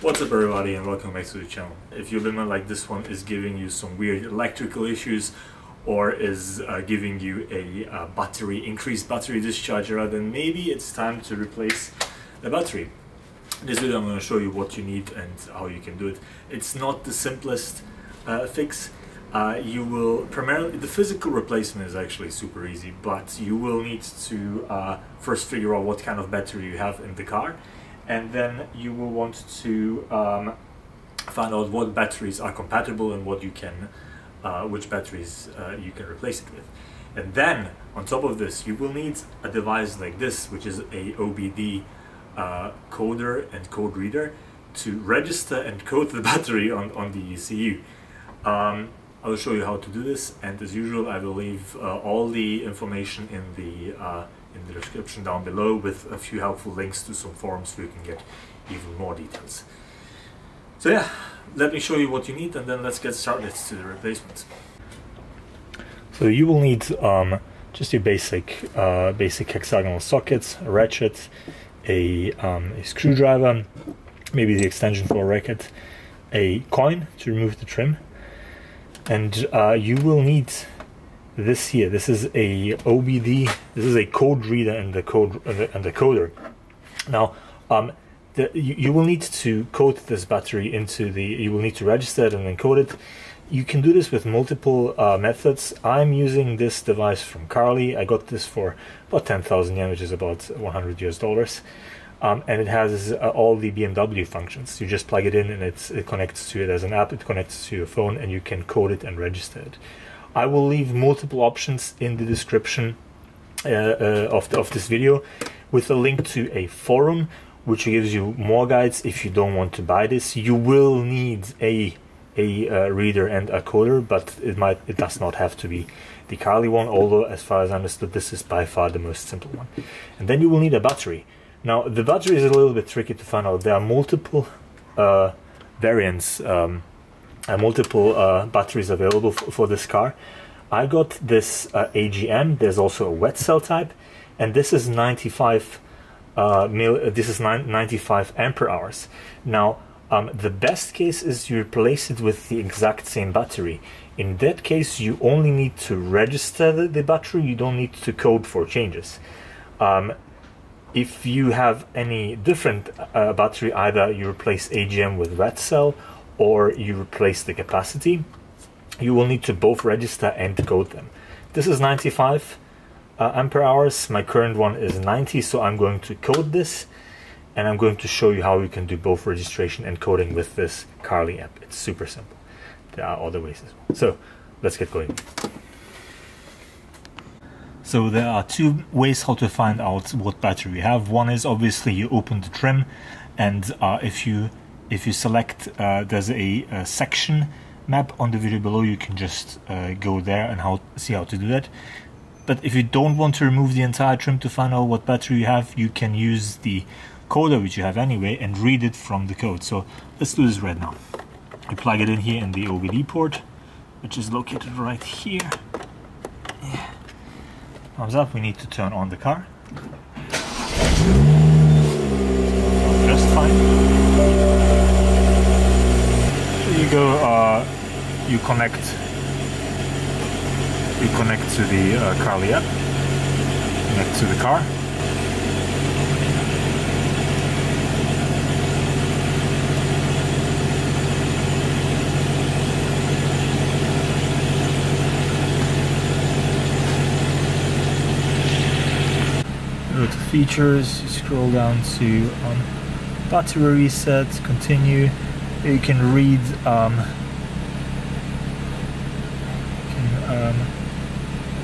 What's up everybody and welcome back to the channel. If your limo like this one is giving you some weird electrical issues or is giving you a increased battery discharge error, then maybe it's time to replace the battery. In this video I'm going to show you what you need and how you can do it. It's not the simplest fix. The physical replacement is actually super easy, but you will need to first figure out what kind of battery you have in the car, and then you will want to find out what batteries are compatible and what you can, which batteries you can replace it with. And then on top of this, you will need a device like this, which is a OBD coder and code reader, to register and code the battery on the ECU. I will show you how to do this, and as usual I will leave all the information in the description down below, with a few helpful links to some forums where you can get even more details. So yeah, let me show you what you need and then let's get started to the replacement. So you will need just your basic hexagonal sockets, a ratchet, a screwdriver, maybe the extension for a racket, a coin to remove the trim, and you will need this here. This is a OBD. This is a code reader and the coder. Now, you will need to code this battery into the. You will need to register it and then code it. You can do this with multiple methods. I'm using this device from Carly. I got this for about 10,000 yen, which is about $100 US. And it has all the BMW functions. You just plug it in and it connects to it as an app. It connects to your phone and you can code it and register it. I will leave multiple options in the description of this video, with a link to a forum which gives you more guides if you don't want to buy this. You will need a reader and a coder, but it does not have to be the Carly one, although as far as I understood this is by far the most simple one. And then you will need a battery. Now the battery is a little bit tricky to find out. There are multiple variants, multiple batteries available for this car. I got this AGM. There's also a wet cell type, and this is 95 95 ampere hours. Now the best case is you replace it with the exact same battery. In that case you only need to register the battery. You don't need to code for changes. If you have any different battery, either you replace AGM with wet cell or you replace the capacity, you will need to both register and code them. This is 95 ampere hours. My current one is 90, so I'm going to code this and I'm going to show you how you can do both registration and coding with this Carly app. It's super simple. There are other ways as well. So let's get going. So there are two ways how to find out what battery you have. One is obviously you open the trim, and if you select, there's a section map on the video below. You can just go there and see how to do that. But if you don't want to remove the entire trim to find out what battery you have, you can use the coder, which you have anyway, and read it from the code. So let's do this right now. You plug it in here in the OBD port, which is located right here. Yeah. Thumbs up. We need to turn on the car. Just fine. There you go. You connect to the Carly app. Connect to the car. Go to features, you scroll down to battery reset, continue. You can read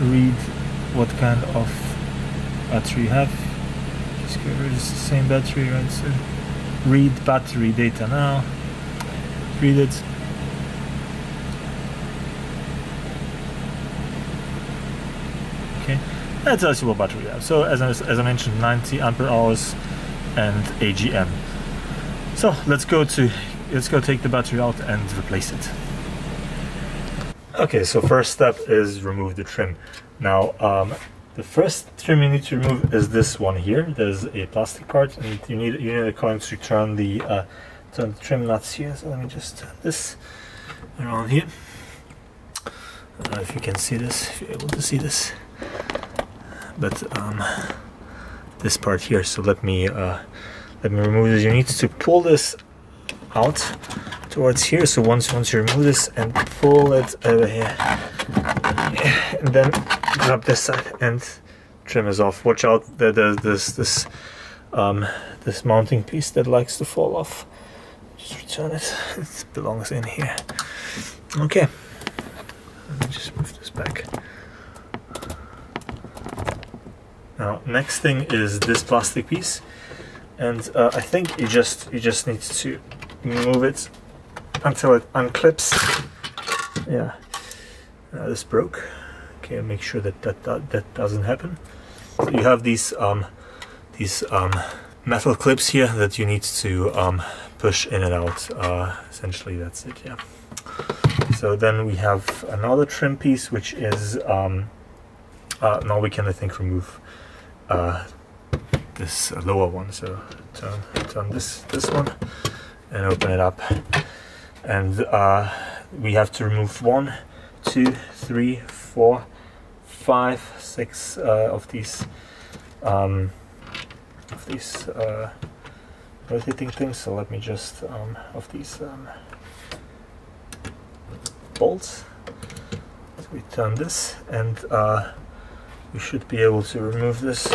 read what kind of battery you have. Just go rid of the same battery, right? So read battery data now. Read it. Okay. That tells you what battery you have. So as I mentioned, 90 ampere hours and AGM. So let's go take the battery out and replace it. Okay, so first step is remove the trim. Now the first trim you need to remove is this one here. There's a plastic part, and you need a coin to turn the turn the trim nuts here. So let me just turn this around here. I don't know if you can see this, if you're able to see this, but this part here. So let me remove this. You need to pull this out towards here. So once you remove this and pull it over here, and then grab this side and trim is off. Watch out that there's this mounting piece that likes to fall off. Just return it. It belongs in here. Okay. Let me just move this back. Now, next thing is this plastic piece, and I think you just need to move it until it unclips. Yeah, this broke. Okay, make sure that doesn't happen. So you have these metal clips here that you need to push in and out. Essentially, that's it. Yeah. So then we have another trim piece, which is now we can, I think, remove this lower one. So turn this one and open it up, and we have to remove 1, 2, 3, 4, 5, 6 of these rotating things. So let me just of these bolts. So we turn this, and we should be able to remove this.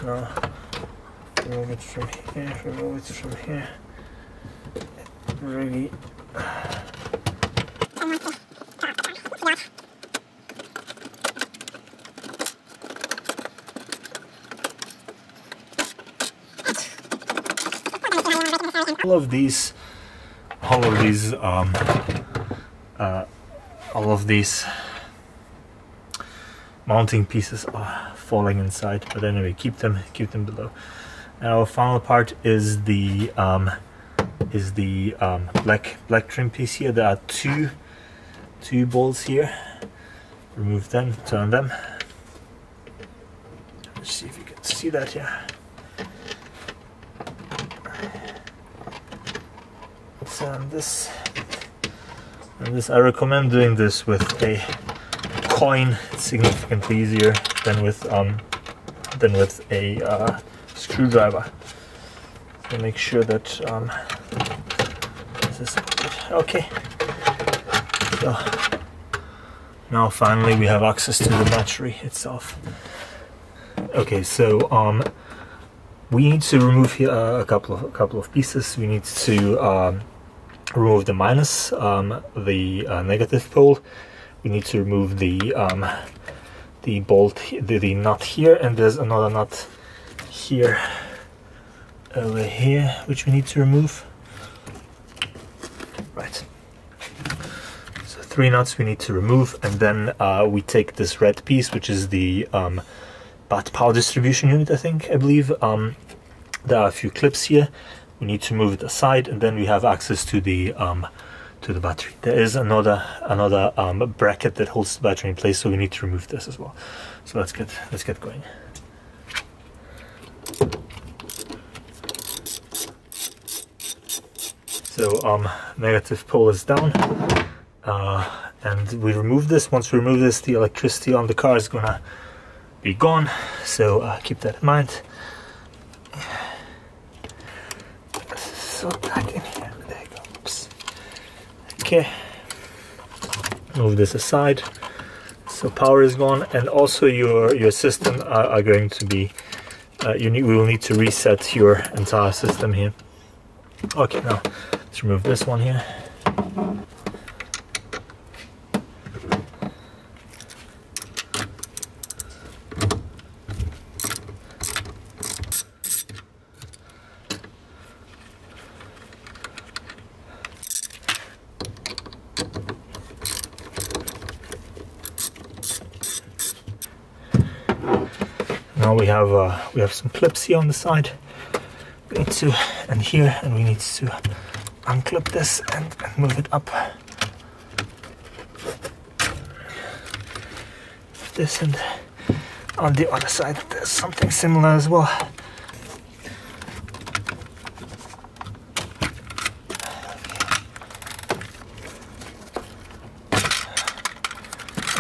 Now, remove it from here. Remove it from here. Really. All of these mounting pieces are falling inside, but anyway, keep them below. Our final part is the black trim piece here. There are two bolts here. Remove them, turn them. Let's see if you can see that here. Turn this, and this. I recommend doing this with a coin. It's significantly easier than with a screwdriver. So make sure that this is okay. So now finally we have access to the battery itself. Okay, so we need to remove here a couple of pieces. We need to remove the minus, the negative pole. We need to remove the bolt, the nut here, and there's another nut here, over here, which we need to remove. Right. So 3 nuts we need to remove, and then we take this red piece, which is the power distribution unit. I believe. There are a few clips here. We need to move it aside, and then we have access to the battery. There is another bracket that holds the battery in place, so we need to remove this as well. So let's get going. So negative pole is down, and we remove this. Once we remove this, the electricity on the car is gonna be gone. So keep that in mind. So tight in here. There you go. Oops. Okay. Move this aside. So power is gone, and also your system are going to be. We will need to reset your entire system here. Okay, now let's remove this one here. Now we have some clips here on the side. We need to, and here, and we need to unclip this and move it up. This, and on the other side there's something similar as well.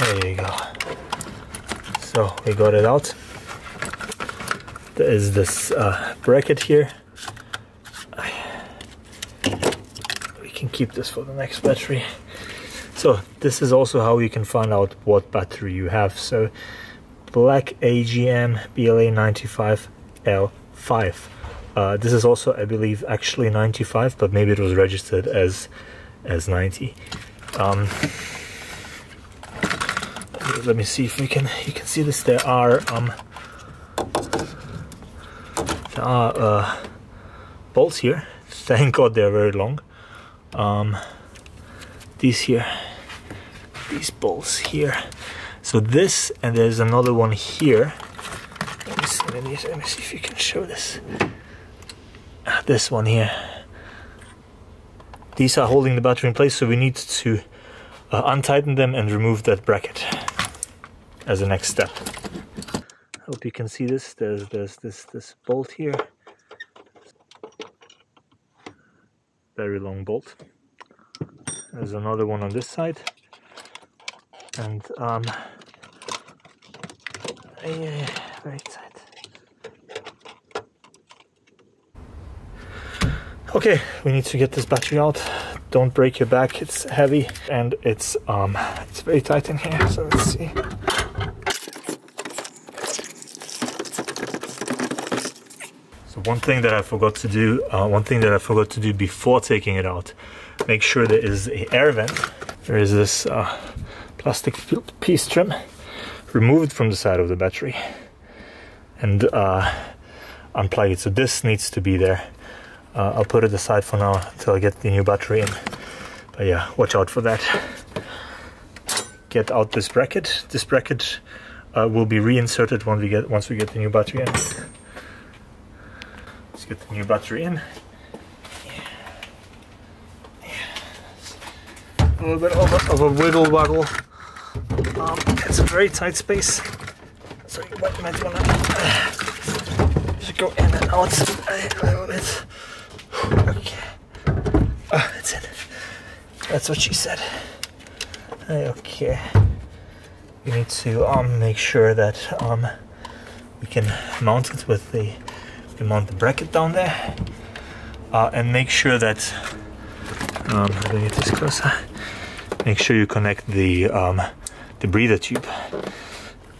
There you go. So we got it out. There is this bracket here. We can keep this for the next battery. So this is also how you can find out what battery you have. So black AGM BLA95 L5. This is also, I believe, actually 95, but maybe it was registered as 90. Let me see if you can see this. There are bolts here. Thank God they're very long. These bolts here. So this, and there's another one here. Let me see if you can show this. This one here. These are holding the battery in place, so we need to untighten them and remove that bracket as a next step. Hope you can see this. There's this bolt here. Very long bolt. There's another one on this side. And yeah, very tight. Okay, we need to get this battery out. Don't break your back, it's heavy and it's very tight in here, so let's see. So one thing that I forgot to do, before taking it out, make sure there is an air vent. There is this plastic piece trim. Remove it from the side of the battery and unplug it. So this needs to be there. I'll put it aside for now until I get the new battery in. But yeah, watch out for that. Get out this bracket. This bracket will be reinserted once we get the new battery in. Let's get the new battery in. A little bit of a wiggle waggle. It's a very tight space, so you might want to just go in and out a little bit. Okay, that's it. That's what she said. Okay, we need to make sure that we can mount it with we mount the bracket down there, and make sure that how do I get this closer? Make sure you connect the breather tube.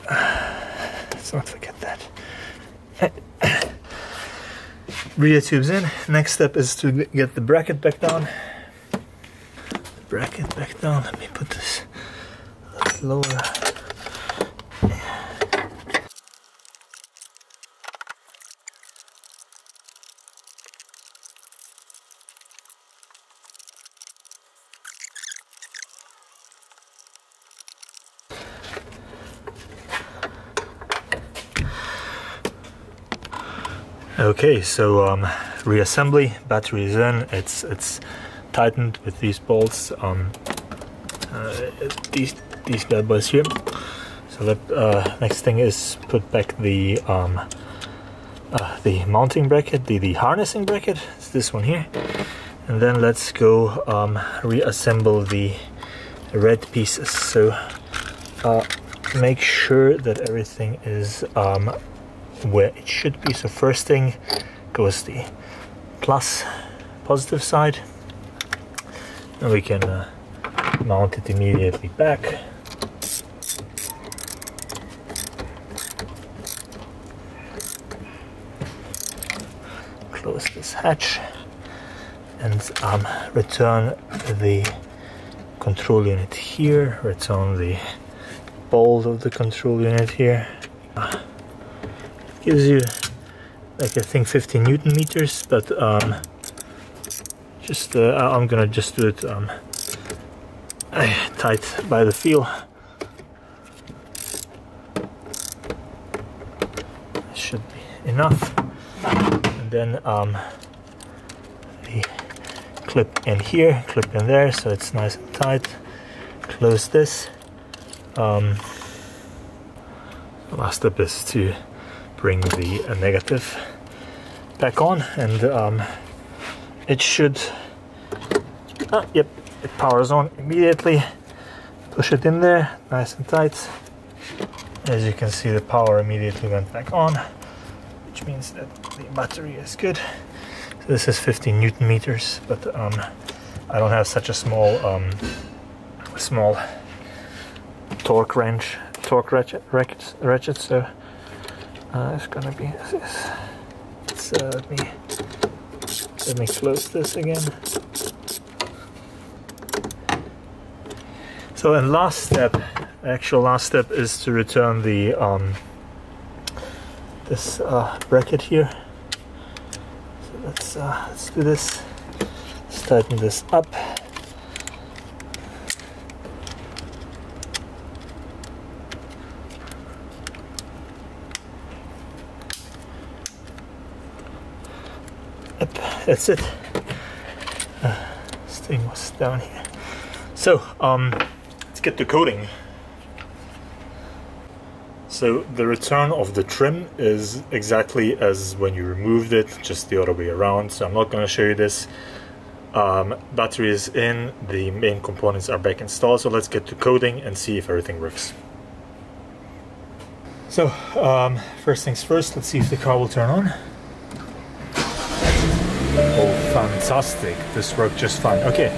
Let's not forget that. Breather tube's in. Next step is to get the bracket back down. Let me put this a little lower. Okay, so reassembly, battery is in, it's tightened with these bolts, these bad boys here. So the next thing is put back the mounting bracket, the harnessing bracket, it's this one here. And then let's go reassemble the red pieces. So make sure that everything is where it should be. So first thing goes the positive side, and we can mount it immediately back. Close this hatch and return the control unit here, return the bolt of the control unit here. Gives you like I think 50 Newton meters, but just I'm gonna just do it tight by the feel. Should be enough. And then the clip in here, clip in there, so it's nice and tight. Close this. The last step is to bring the negative back on, and it should, yep, it powers on immediately. Push it in there, nice and tight. As you can see, the power immediately went back on, which means that the battery is good. So this is 15 Newton meters, but I don't have such a small torque ratchet, so it's gonna be this. Let me close this again. So, and last step, actual last step, is to return the this bracket here. So let's do this. Let's tighten this up. That's it. This thing was down here. So let's get to coding. So the return of the trim is exactly as when you removed it, just the other way around. So I'm not going to show you this. Battery is in, the main components are back installed. So let's get to coding and see if everything works. So first things first, let's see if the car will turn on. Oh, fantastic. This worked just fine. Okay,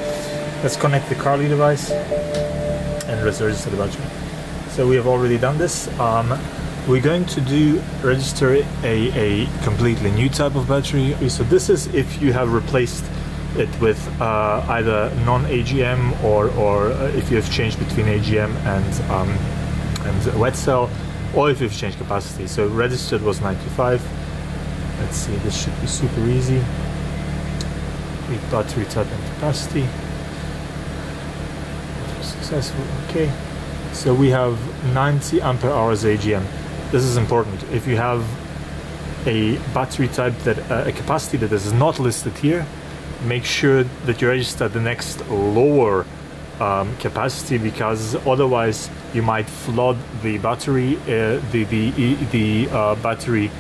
let's connect the Carly device and register the battery. So we have already done this. We're going to register a completely new type of battery. So this is if you have replaced it with either non-AGM or if you have changed between AGM and wet cell, or if you've changed capacity. So registered was 95. Let's see, this should be super easy. Read battery type and capacity. Successful, okay. So we have 90 ampere hours AGM. This is important. If you have a battery type that a capacity that is not listed here, make sure that you register the next lower capacity, because otherwise you might flood the battery. The battery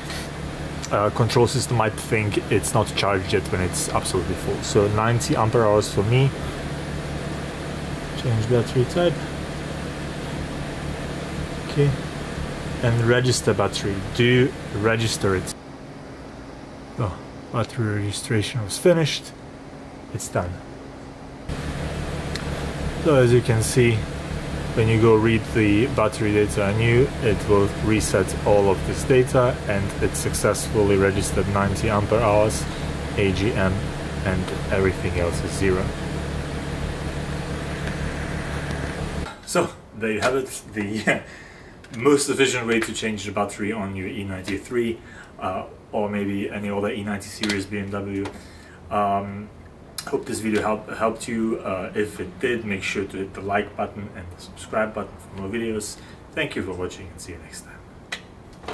control system might think it's not charged yet when it's absolutely full. So 90 ampere hours for me. Change battery type. Okay. And register battery. Do register it. Oh, battery registration was finished. It's done. So as you can see, when you go read the battery data anew, it will reset all of this data, and it successfully registered 90 ampere hours AGM, and everything else is 0. So there you have it, the most efficient way to change the battery on your e93 or maybe any other E90 series BMW. Hope this video helped you. If it did, make sure to hit the like button and the subscribe button for more videos. Thank you for watching, and see you next time.